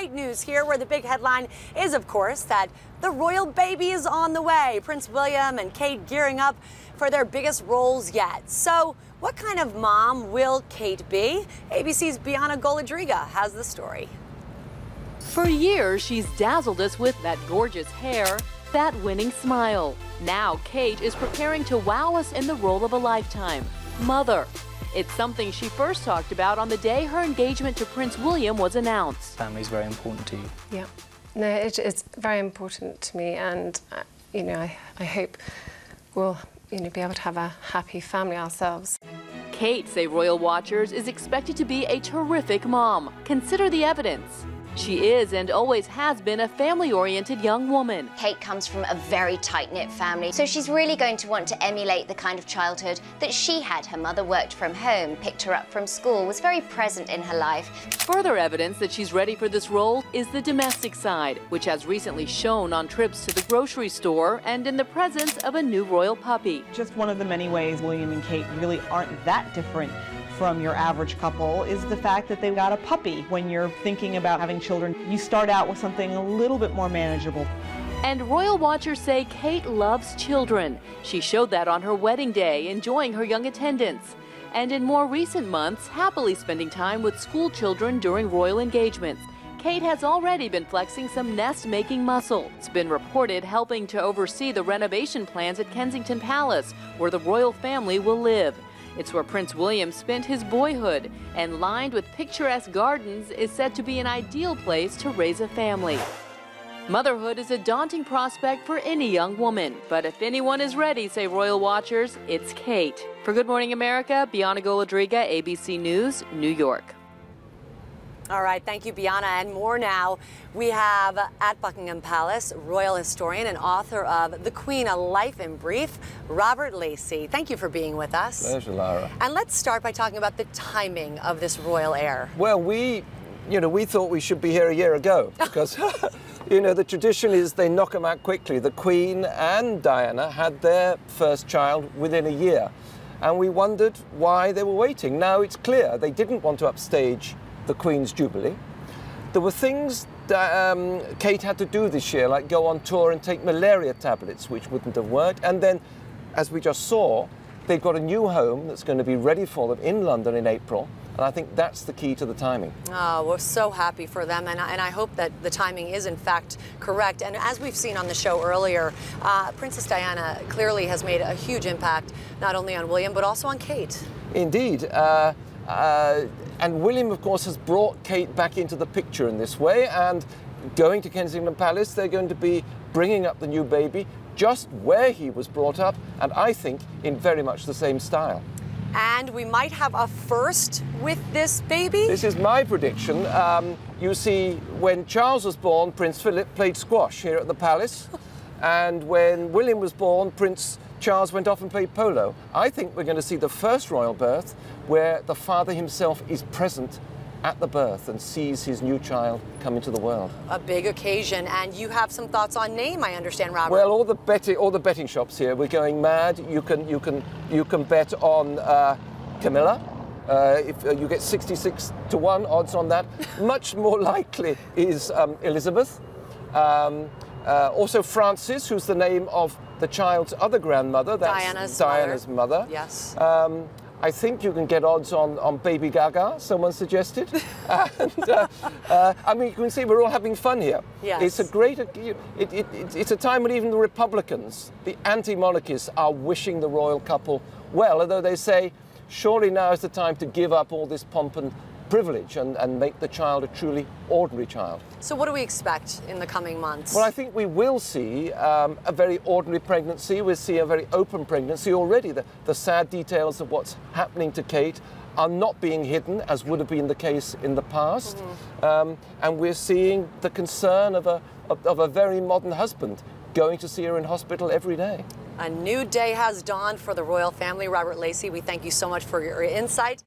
great news here, where the big headline is, of course, that the royal baby is on the way. Prince William and Kate gearing up for their biggest roles yet. So what kind of mom will Kate be? ABC's Bianna Golodriga has the story. For years, she's dazzled us with that gorgeous hair, that winning smile. Now Kate is preparing to wow us in the role of a lifetime, mother. It's something she first talked about on the day her engagement to Prince William was announced. Family's very important to you. Yeah, no, it's very important to me, and I hope we'll be able to have a happy family ourselves. Kate, say royal watchers, is expected to be a terrific mom. Consider the evidence. She is and always has been a family-oriented young woman. Kate comes from a very tight-knit family, so she's really going to want to emulate the kind of childhood that she had. Her mother worked from home, picked her up from school, was very present in her life. Further evidence that she's ready for this role is the domestic side, which has recently shown on trips to the grocery store and in the presence of a new royal puppy. Just one of the many ways William and Kate really aren't that different from your average couple is the fact that they got a puppy. When you're thinking about having children, you start out with something a little bit more manageable. And royal watchers say Kate loves children. She showed that on her wedding day, enjoying her young attendants. And in more recent months, happily spending time with school children during royal engagements. Kate has already been flexing some nest-making muscle. It's been reported helping to oversee the renovation plans at Kensington Palace, where the royal family will live. It's where Prince William spent his boyhood, and lined with picturesque gardens is said to be an ideal place to raise a family. Motherhood is a daunting prospect for any young woman, but if anyone is ready, say royal watchers, it's Kate. For Good Morning America, Bianna Golodriga, ABC News, New York. All right, thank you, Bianna. And more now. We have at Buckingham Palace, royal historian and author of The Queen, A Life in Brief, Robert Lacey. Thank you for being with us. Pleasure, Lara. And let's start by talking about the timing of this royal heir. Well, we thought we should be here a year ago because, the tradition is they knock them out quickly. The Queen and Diana had their first child within a year, and we wondered why they were waiting. Now it's clear they didn't want to upstage the Queen's Jubilee. There were things that Kate had to do this year, like go on tour and take malaria tablets, which wouldn't have worked. And then, as we just saw, they've got a new home that's going to be ready for them in London in April. And I think that's the key to the timing. Oh, we're so happy for them, and I hope that the timing is in fact correct. And as we've seen on the show earlier, Princess Diana clearly has made a huge impact, not only on William, but also on Kate. Indeed. And William, of course, has brought Kate back into the picture in this way, and going to Kensington Palace, they're going to be bringing up the new baby just where he was brought up, and I think in very much the same style. And we might have a first with this baby? This is my prediction. You see, when Charles was born, Prince Philip played squash here at the palace, and when William was born, Prince Charles went off and played polo. I think we're going to see the first royal birth where the father himself is present at the birth and sees his new child come into the world. A big occasion, and you have some thoughts on name, I understand, Robert. Well, all the betting shops here, we're going mad. You can bet on Camilla. If you get 66-1 odds on that. Much more likely is Elizabeth. Also Frances, who's the name of the child's other grandmother. That's Diana's mother. Yes. I think you can get odds on Baby Gaga, someone suggested. And, I mean, you can see we're all having fun here. Yes. It's a great, it's a time when even the Republicans, the anti-monarchists, are wishing the royal couple well, although they say, surely now is the time to give up all this pomp and privilege and make the child a truly ordinary child. So what do we expect in the coming months? Well, I think we will see a very ordinary pregnancy. We'll see a very open pregnancy already. The sad details of what's happening to Kate are not being hidden, as would have been the case in the past. And we're seeing the concern of a very modern husband going to see her in hospital every day. A new day has dawned for the royal family. Robert Lacey, we thank you so much for your insight.